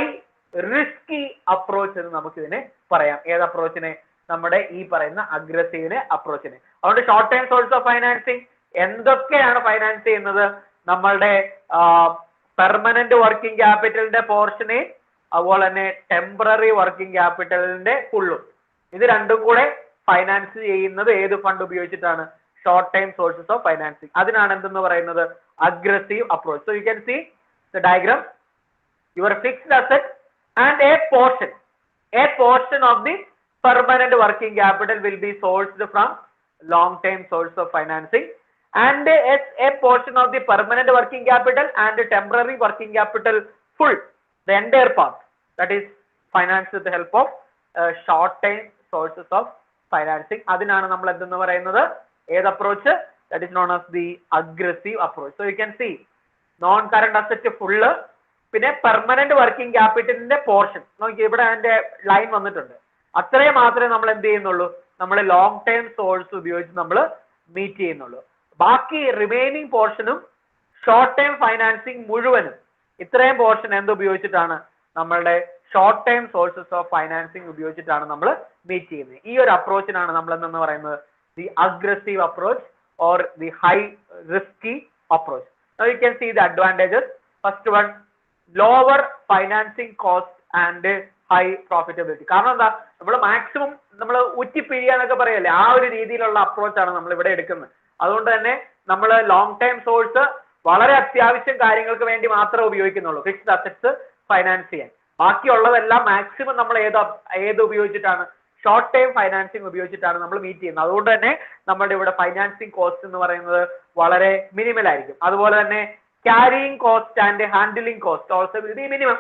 risky approach എന്ന് നമുക്ക് ഇതിനെ പറയാം. ഏത് അപ്രോച്ചിനെ, നമ്മുടെ ഈ പറയുന്ന അഗ്രസീവിനെ അപ്രോച്ചിനെ. അതുകൊണ്ട് short time source of financing എന്തൊക്കെയാണ് ഫൈനാൻസ് ചെയ്യുന്നത്, നമ്മളുടെ പെർമനന്റ് വർക്കിംഗ് ക്യാപിറ്റലിന്റെ പോർഷനെ, അതുപോലെ തന്നെ ടെമ്പററി വർക്കിംഗ് ക്യാപിറ്റലിന്റെ ഫുള്ളും, ഇത് രണ്ടും കൂടെ ഫൈനാൻസ് ചെയ്യുന്നത് ഏത് ഫണ്ട് ഉപയോഗിച്ചിട്ടാണ്, short time sources of financing. അതിനാണ് എന്തെന്ന് പറയുന്നത് aggressive approach. So you can see the diagram, your fixed asset and a portion of the permanent working capital will be sourced from long term source of financing, and a portion of the permanent working capital and temporary working capital full, the entire part, that is financed with the help of short term sources of financing. അതിനാണ് നമ്മൾ എന്തെന്ന് പറയുന്നത് ഏത് approach, that is known as the aggressive approach. So you can see non current asset full, പിന്നെ permanent working ക്യാപിറ്റലിന്റെ portion നോക്കി, ഇവിടെ അതിന്റെ line വന്നിട്ടുണ്ട്, അത്രയും മാത്രമേ നമ്മൾ എന്ത് ചെയ്യുന്നുള്ളൂ, നമ്മൾ ലോങ് ടൈം സോഴ്സ് ഉപയോഗിച്ച് നമ്മൾ മീറ്റ് ചെയ്യുന്നുള്ളൂ. ബാക്കി റിമൈനിങ് പോർഷനും ഷോർട്ട് ടൈം ഫൈനാൻസിങ് മുഴുവനും, ഇത്രയും പോർഷൻ എന്ത് ഉപയോഗിച്ചിട്ടാണ്, നമ്മളുടെ short time sources of financing ഉപയോഗിച്ചിട്ടാണ് നമ്മൾ മീറ്റ് ചെയ്യുന്നത്. ഈ ഒരു അപ്രോച്ചിനാണ് നമ്മൾ എന്തെന്ന് പറയുന്നത് the aggressive approach or the high risky approach. Now you can see the advantages. First one, lower financing cost and high profitability. കാരണം എന്താ, നമ്മൾ മാക്സിമം നമ്മൾ ഉറ്റിപ്പിഴിയാന്നൊക്കെ പറയല്ലേ, ആ ഒരു രീതിയിലുള്ള അപ്രോച്ചാണ് നമ്മൾ ഇവിടെ എടുക്കുന്നത്. അതുകൊണ്ട് തന്നെ നമ്മൾ ലോങ് ടൈം സോഴ്സ് വളരെ അത്യാവശ്യം കാര്യങ്ങൾക്ക് വേണ്ടി മാത്രമേ ഉപയോഗിക്കുന്നുള്ളൂ, ഫിക്സ്ഡ് അസറ്റ്സ് ഫൈനാൻസ് ചെയ്യാൻ. ബാക്കിയുള്ളതെല്ലാം മാക്സിമം നമ്മൾ ഏത് ഉപയോഗിച്ചിട്ടാണ്, ഷോർട്ട് ടൈം ഫൈനാൻസിങ് ഉപയോഗിച്ചിട്ടാണ് നമ്മൾ മീറ്റ് ചെയ്യുന്നത്. അതുകൊണ്ട് തന്നെ നമ്മുടെ ഇവിടെ ഫൈനാൻസിങ് കോസ്റ്റ് എന്ന് പറയുന്നത് വളരെ മിനിമൽ ആയിരിക്കും. അതുപോലെ തന്നെ carrying cost and handling cost also will B minimum.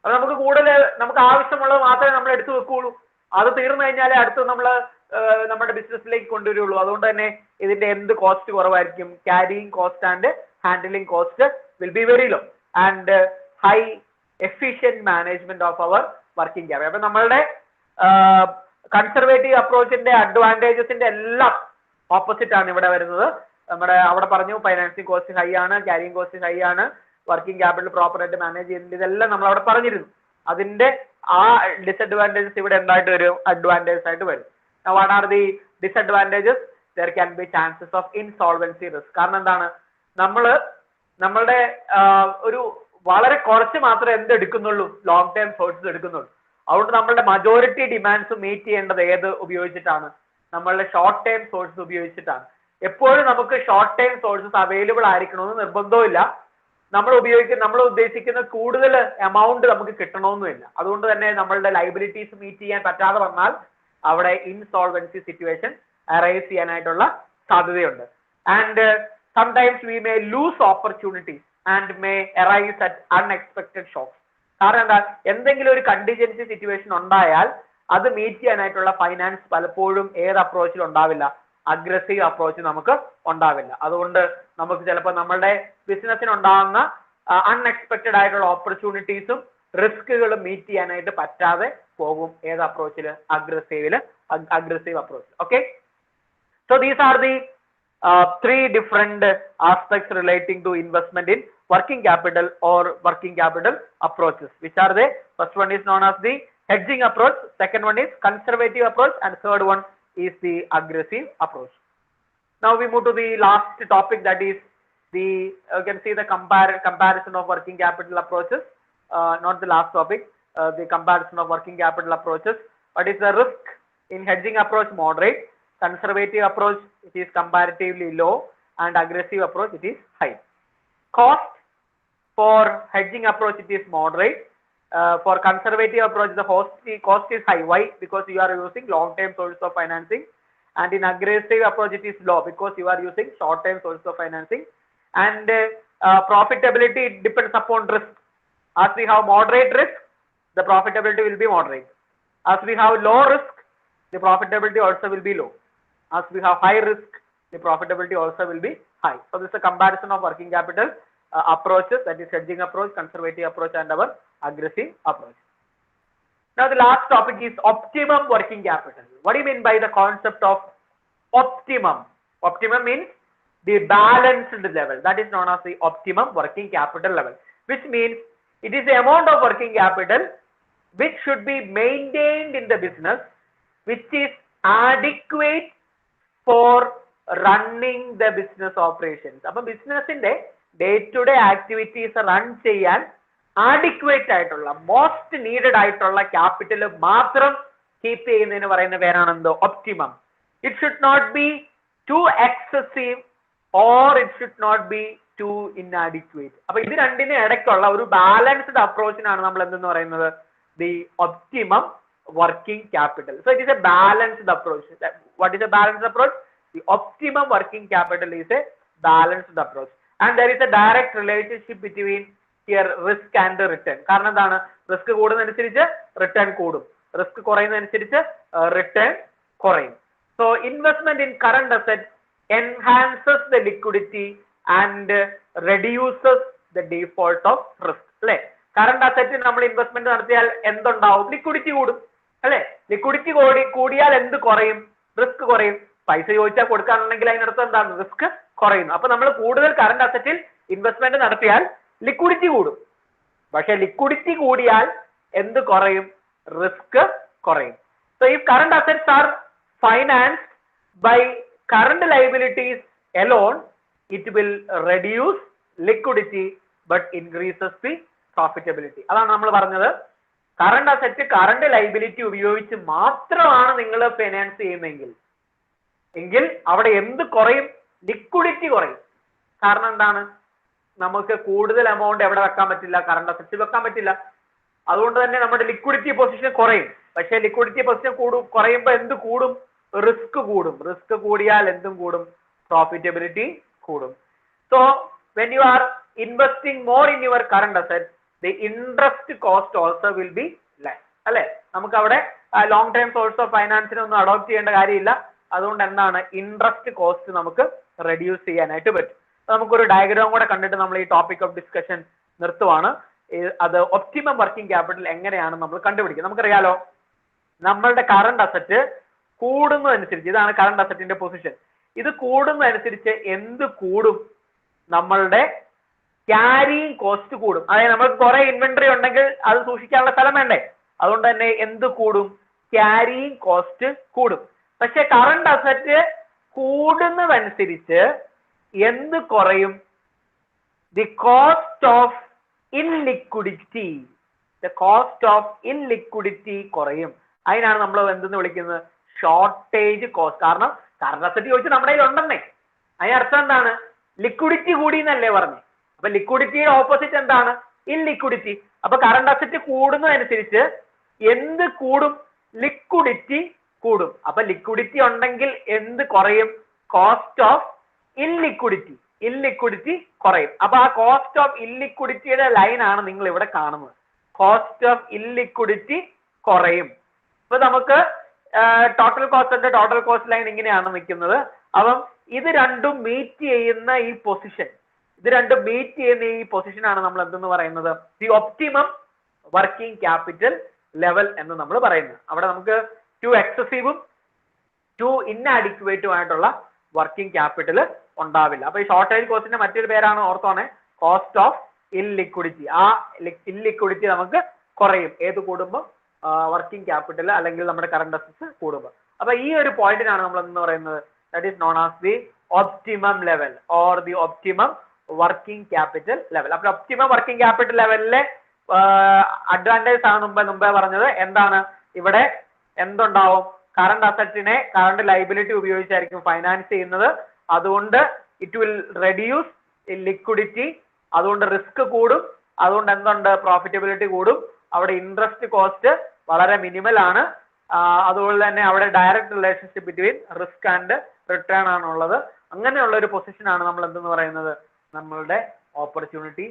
അത് നമുക്ക് കൂടുതൽ നമുക്ക് ആവശ്യമുള്ളത് മാത്രമേ നമ്മൾ എടുത്തു വെക്കുകയുള്ളൂ. അത് തീർന്നു കഴിഞ്ഞാലേ അടുത്ത് നമ്മൾ നമ്മുടെ ബിസിനസ്സിലേക്ക് കൊണ്ടുവരുള്ളൂ. അതുകൊണ്ട് തന്നെ ഇതിന്റെ എന്ത് കോസ്റ്റ് കുറവായിരിക്കും, carrying cost and handling cost will be very low and high efficient management of our working capital. അപ്പൊ നമ്മളുടെ കൺസർവേറ്റീവ് അപ്രോച്ചിന്റെ അഡ്വാൻറ്റേജസിന്റെ എല്ലാം ഓപ്പോസിറ്റ് ആണ് ഇവിടെ വരുന്നത്. നമ്മുടെ അവിടെ പറഞ്ഞു ഫൈനാൻസിങ് കോസ്റ്റ് ഹൈ ആണ്, ക്യാരിയിങ് കോസ്റ്റ് ഹൈ ആണ്, വർക്കിംഗ് ക്യാപിറ്റൽ പ്രോപ്പറായിട്ട് മാനേജ് ചെയ്യുന്നത്, ഇതെല്ലാം നമ്മൾ അവിടെ പറഞ്ഞിരുന്നു. അതിന്റെ ആ ഡിസഡ്വാൻറ്റേജസ് ഇവിടെ എന്തായിട്ട് വരും, അഡ്വാൻറ്റേജസ് ആയിട്ട് വരും. What are the disadvantages? There can be chances of insolvency risk. കാരണം എന്താണ്, നമ്മളുടെ ഒരു വളരെ കുറച്ച് മാത്രമേ എന്ത് എടുക്കുന്നുള്ളൂ, ലോങ് ടൈം സോഴ്സസ് എടുക്കുന്നുള്ളൂ. അതുകൊണ്ട് നമ്മളുടെ മജോറിറ്റി ഡിമാൻഡ്സ് മീറ്റ് ചെയ്യേണ്ടത് ഏത് ഉപയോഗിച്ചിട്ടാണ്, നമ്മളുടെ ഷോർട്ട് ടൈം സോഴ്സസ് ഉപയോഗിച്ചിട്ടാണ്. എപ്പോഴും നമുക്ക് ഷോർട്ട് ടൈം സോഴ്സസ് അവൈലബിൾ ആയിരിക്കണമെന്ന് നിർബന്ധവുമില്ല. നമ്മൾ ഉദ്ദേശിക്കുന്ന കൂടുതൽ എമൗണ്ട് നമുക്ക് കിട്ടണമെന്നുമില്ല. അതുകൊണ്ട് തന്നെ നമ്മളുടെ ലൈബിലിറ്റീസ് മീറ്റ് ചെയ്യാൻ പറ്റാതെ വന്നാൽ അവിടെ ഇൻസോൾവൻസി സിറ്റുവേഷൻ അറൈസ് ചെയ്യാനായിട്ടുള്ള സാധ്യതയുണ്ട്. And sometimes we may lose opportunities and may arise at unexpected shocks. കാരണം എന്താ, എന്തെങ്കിലും ഒരു കണ്ടിജൻസി സിറ്റുവേഷൻ ഉണ്ടായാൽ അത് മീറ്റ് ചെയ്യാനായിട്ടുള്ള ഫൈനാൻസ് പലപ്പോഴും ഏത് അപ്രോച്ചിൽ ഉണ്ടാവില്ല, അഗ്രസീവ് അപ്രോച്ച് നമുക്ക് ഉണ്ടാവില്ല. അതുകൊണ്ട് നമുക്ക് ചിലപ്പോൾ നമ്മളുടെ ബിസിനസ്സിന് ഉണ്ടാകുന്ന അൺഎക്സ്പെക്റ്റഡ് ആയിട്ടുള്ള ഓപ്പർച്യൂണിറ്റീസും റിസ്കുകളും മീറ്റ് ചെയ്യാനായിട്ട് പറ്റാതെ പോകും ഏത് അപ്രോച്ചിൽ, aggressive approach. Okay, so these are the three different aspects relating to investment in working capital or working capital approaches. Which are they? First one is known as the hedging approach, second one is conservative approach, and third one is the aggressive approach. Now we move to the last topic, that is the you can see the comparison of working capital approaches. Not the last topic, the comparison of working capital approaches. What is the risk in hedging approach? Moderate. Conservative approach, it is comparatively low, and aggressive approach, it is high. Cost for hedging approach, it is moderate. For conservative approach, the cost is high. Why? Because you are using long-term sources of financing. And in aggressive approach, it is low because you are using short-term sources of financing. And profitability depends upon risk. As we have moderate risk, the profitability will be moderate. As we have low risk, the profitability also will be low. As we have high risk, the profitability also will be high. So this is a comparison of working capital approaches, that is hedging approach, conservative approach, and our aggressive approach. Now the last topic is optimum working capital. What do you mean by the concept of optimum? Optimum means the balanced level. That is known as the optimum working capital level, which means it is the amount of working capital which should be maintained in the business, which is adequate for running the business operations. So business in the day-to-day activities run cheyan adequate aayittulla, most needed aayittulla capital matram keep cheyyunnadinu parayunna peranando optimum. It should not be too excessive or it should not be too inadequate. So idu rendine edakkulla oru balanced approach naanu nammal endu parayunnathu the optimum working capital. So it is a balanced approach. What is a balanced approach? The optimum working capital is a balanced approach, and there is a direct relationship between here risk and return. കാരണം എന്താണ്? Risk കൂടുന്നതനുസരിച്ച് return കൂടും, risk കുറയുന്നതനുസരിച്ച് return കുറയും. So investment in current assets enhances the liquidity and reduces the default of risk. അല്ലേ? Current asset നമ്മൾ investment നടത്തിയാൽ എന്തുണ്ടാവും? Liquidity കൂടും അല്ലെ? ലിക്വിഡിറ്റി കൂടിയാൽ എന്ത് കുറയും? റിസ്ക് കുറയും. പൈസ ചോദിച്ചാൽ കൊടുക്കാനുണ്ടെങ്കിൽ അതിനർത്ഥം എന്താണ്? റിസ്ക് കുറയുന്നു. അപ്പൊ നമ്മൾ കൂടുതൽ കറണ്ട് അസറ്റിൽ ഇൻവെസ്റ്റ്മെന്റ് നടത്തിയാൽ ലിക്വിഡിറ്റി കൂടും. പക്ഷെ ലിക്വിഡിറ്റി കൂടിയാൽ എന്ത് കുറയും? റിസ്ക് കുറയും. So if current assets are financed by current liabilities alone, it will reduce liquidity but increases the profitability. അതാണ് നമ്മൾ പറഞ്ഞത്. കറണ്ട് അസറ്റ് കറണ്ട് ലൈബിലിറ്റി ഉപയോഗിച്ച് മാത്രമാണ് നിങ്ങൾ ഫൈനാൻസ് ചെയ്യുന്നതെങ്കിൽ അവിടെ എന്ത് കുറയും? ലിക്വിഡിറ്റി കുറയും. കാരണം എന്താണ്? നമുക്ക് കൂടുതൽ എമൗണ്ട് എവിടെ വെക്കാൻ പറ്റില്ല? കറണ്ട് അസറ്റ് വെക്കാൻ പറ്റില്ല. അതുകൊണ്ട് തന്നെ നമ്മുടെ ലിക്വിഡിറ്റി പൊസിഷൻ കുറയും. പക്ഷേ ലിക്വിഡിറ്റി പൊസിഷൻ കുറയുമ്പോൾ എന്ത് കൂടും? റിസ്ക് കൂടും. റിസ്ക് കൂടിയാൽ എന്തും കൂടും? പ്രോഫിറ്റബിലിറ്റി കൂടും. So when you are investing more in your current assets, the interest cost also will be less. അല്ലെ? നമുക്ക് അവിടെ ലോങ് ടൈം സോഴ്സ് ഓഫ് ഫൈനാൻസിനെ ഒന്നും അഡോപ്റ്റ് ചെയ്യേണ്ട കാര്യമില്ല. അതുകൊണ്ട് എന്താണ്? ഇൻട്രസ്റ്റ് കോസ്റ്റ് നമുക്ക് റെഡ്യൂസ് ചെയ്യാനായിട്ട് പറ്റും. നമുക്കൊരു ഡയഗ്രാം കൂടെ കണ്ടിട്ട് നമ്മൾ ഈ ടോപ്പിക് ഓഫ് ഡിസ്കഷൻ നിർത്തുവാണ്. അത് ഒപ്റ്റിമം വർക്കിംഗ് ക്യാപിറ്റൽ എങ്ങനെയാണ് നമ്മൾ കണ്ടുപിടിക്കുക? നമുക്കറിയാലോ, നമ്മളുടെ കറണ്ട് അസറ്റ് കൂടുന്നതനുസരിച്ച്, ഇതാണ് കറണ്ട് അസറ്റിന്റെ പൊസിഷൻ, ഇത് കൂടുന്നതനുസരിച്ച് എന്ത് കൂടും? നമ്മളുടെ ക്യാരിയിങ് കോസ്റ്റ് കൂടും. അതായത് നമ്മൾക്ക് കുറെ ഇൻവെന്ററി ഉണ്ടെങ്കിൽ അത് സൂക്ഷിക്കാനുള്ള സ്ഥലം വേണ്ടേ? അതുകൊണ്ട് തന്നെ എന്ത് കൂടും? ക്യാരിയിങ് കോസ്റ്റ് കൂടും. പക്ഷെ കറണ്ട് അസറ്റ് കൂടുന്നതനുസരിച്ച് എന്ത് കുറയും? The cost of illiquidity. The cost of illiquidity കുറയും. അതിനാണ് നമ്മൾ എന്തെന്ന് വിളിക്കുന്നത്? Shortage cost. കാരണം കറണ്ട് അസറ്റ് ചോദിച്ചാൽ നമ്മുടെ കയ്യിൽ ഉണ്ടെന്നേ. അതിനർത്ഥം എന്താണ്? ലിക്വിഡിറ്റി കൂടി എന്നല്ലേ പറഞ്ഞു. അപ്പൊ ലിക്വിഡിറ്റിയുടെ ഓപ്പോസിറ്റ് എന്താണ്? ഇൻലിക്വിഡിറ്റി. അപ്പൊ കറണ്ട് അസറ്റ് കൂടുന്നതനുസരിച്ച് എന്ത് കൂടും? ലിക്വിഡിറ്റി കൂടും. അപ്പൊ ലിക്വിഡിറ്റി ഉണ്ടെങ്കിൽ എന്ത് കുറയും? Cost of ഇൻലിക്വിഡിറ്റി. ഇൻലിക്വിഡിറ്റി കുറയും. അപ്പൊ ആ കോസ്റ്റ് ഓഫ് ഇൻലിക്വിഡിറ്റിയുടെ ലൈനാണ് നിങ്ങൾ ഇവിടെ കാണുന്നത്. കോസ്റ്റ് ഓഫ് ഇൻലിക്വിഡിറ്റി കുറയും. ഇപ്പൊ നമുക്ക് total cost, total cost line ഇങ്ങനെയാണ് നിൽക്കുന്നത്. അപ്പം ഇത് രണ്ടും മീറ്റ് ചെയ്യുന്ന ഈ പൊസിഷൻ, ആണ് നമ്മൾ എന്തെന്ന് പറയുന്നത്? The optimum working capital level എന്ന് നമ്മൾ പറയുന്നത്. അവിടെ നമുക്ക് ടു എക്സസീവും ടു ഇൻഅഡിക്വേറ്റും ആയിട്ടുള്ള വർക്കിംഗ് ക്യാപിറ്റൽ ഉണ്ടാവില്ല. അപ്പൊ ഈ ഷോർട്ടേജ് കോസ്റ്റിന്റെ മറ്റൊരു പേരാണ്, ഓർത്തോണെ, കോസ്റ്റ് ഓഫ് ഇൻലിക്വിഡിറ്റി. ആ ഇൻലിക്വിഡിറ്റി നമുക്ക് കുറയും. ഏത് കൂടുമ്പോൾ? വർക്കിംഗ് ക്യാപിറ്റൽ അല്ലെങ്കിൽ നമ്മുടെ കറണ്ട് അസറ്റ്സ് കൂടുമ്പോൾ. അപ്പൊ ഈ ഒരു പോയിന്റിനാണ് നമ്മൾ എന്ന് പറയുന്നത് that is known as the optimum level or the optimum working capital level. അപ്പൊ ഒപ്റ്റിമം വർക്കിംഗ് ക്യാപിറ്റൽ ലെവലിലെ അഡ്വാൻറ്റേജ് ആണ് മുമ്പേ പറഞ്ഞത്. എന്താണ് ഇവിടെ എന്തുണ്ടാവും? കറണ്ട് അസറ്റിനെ കറണ്ട് ലൈബിലിറ്റി ഉപയോഗിച്ചായിരിക്കും ഫൈനാൻസ് ചെയ്യുന്നത്. അതുകൊണ്ട് ഇറ്റ് വിൽ റെഡ്യൂസ് ലിക്വിഡിറ്റി, അതുകൊണ്ട് റിസ്ക് കൂടും, അതുകൊണ്ട് എന്തുണ്ട്? പ്രോഫിറ്റബിലിറ്റി കൂടും. അവിടെ ഇൻട്രസ്റ്റ് കോസ്റ്റ് വളരെ മിനിമൽ ആണ്. അതുപോലെ തന്നെ അവിടെ direct relationship between risk and return ആണുള്ളത്. അങ്ങനെയുള്ള ഒരു പൊസിഷൻ ആണ് നമ്മൾ എന്തെന്ന് പറയുന്നത്, നമ്മളുടെ ഓപ്പർച്യൂണിറ്റി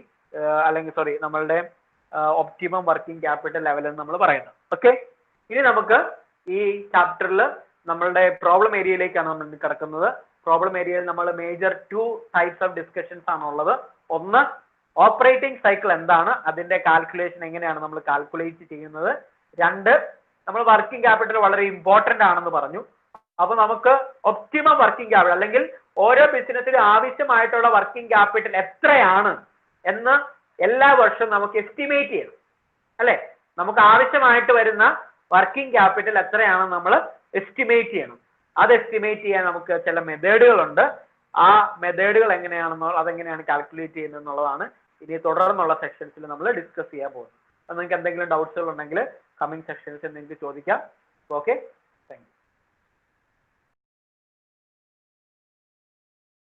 അല്ലെങ്കിൽ നമ്മളുടെ ഒപ്റ്റിമം വർക്കിംഗ് ക്യാപിറ്റൽ ലെവൽ എന്ന് നമ്മൾ പറയുന്നത്. ഓക്കെ, ഇനി നമുക്ക് ഈ ചാപ്റ്ററിൽ നമ്മളുടെ പ്രോബ്ലം ഏരിയയിലേക്കാണ് നമ്മൾ കിടക്കുന്നത്. പ്രോബ്ലം ഏരിയയിൽ നമ്മൾ മേജർ 2 ടൈപ്സ് ഓഫ് ഡിസ്കഷൻസ് ആണ് ഉള്ളത്. ഒന്ന്, ഓപ്പറേറ്റിംഗ് സൈക്കിൾ എന്താണ്, അതിന്റെ കാൽക്കുലേഷൻ എങ്ങനെയാണ് നമ്മൾ കാൽക്കുലേറ്റ് ചെയ്യുന്നത്. 2, നമ്മൾ വർക്കിംഗ് ക്യാപിറ്റൽ വളരെ ഇമ്പോർട്ടന്റ് ആണെന്ന് പറഞ്ഞു. അപ്പൊ നമുക്ക് ഒപ്റ്റിമം വർക്കിംഗ് ക്യാപിറ്റൽ അല്ലെങ്കിൽ ഓരോ ബിസിനസ്സിലും ആവശ്യമായിട്ടുള്ള വർക്കിംഗ് ക്യാപിറ്റൽ എത്രയാണ് എന്ന് എല്ലാ വർഷവും നമുക്ക് എസ്റ്റിമേറ്റ് ചെയ്യണം, അല്ലെ? നമുക്ക് ആവശ്യമായിട്ട് വരുന്ന വർക്കിംഗ് ക്യാപിറ്റൽ എത്രയാണെന്ന് നമ്മൾ എസ്റ്റിമേറ്റ് ചെയ്യണം. അത് എസ്റ്റിമേറ്റ് ചെയ്യാൻ നമുക്ക് ചില മെത്തേഡുകളുണ്ട്. ആ മെത്തേഡുകൾ അതെങ്ങനെയാണ് കാൽക്കുലേറ്റ് ചെയ്യുന്നത് എന്നുള്ളതാണ് ഇനി തുടർന്നുള്ള സെക്ഷൻസിൽ നമ്മൾ ഡിസ്കസ് ചെയ്യാൻ പോകുന്നത്. നിങ്ങൾക്ക് എന്തെങ്കിലും ഡൗട്ട്സുകൾ ഉണ്ടെങ്കിൽ കമ്മിങ് സെക്ഷൻസിൽ നിങ്ങൾക്ക് ചോദിക്കാം. ഓക്കെ.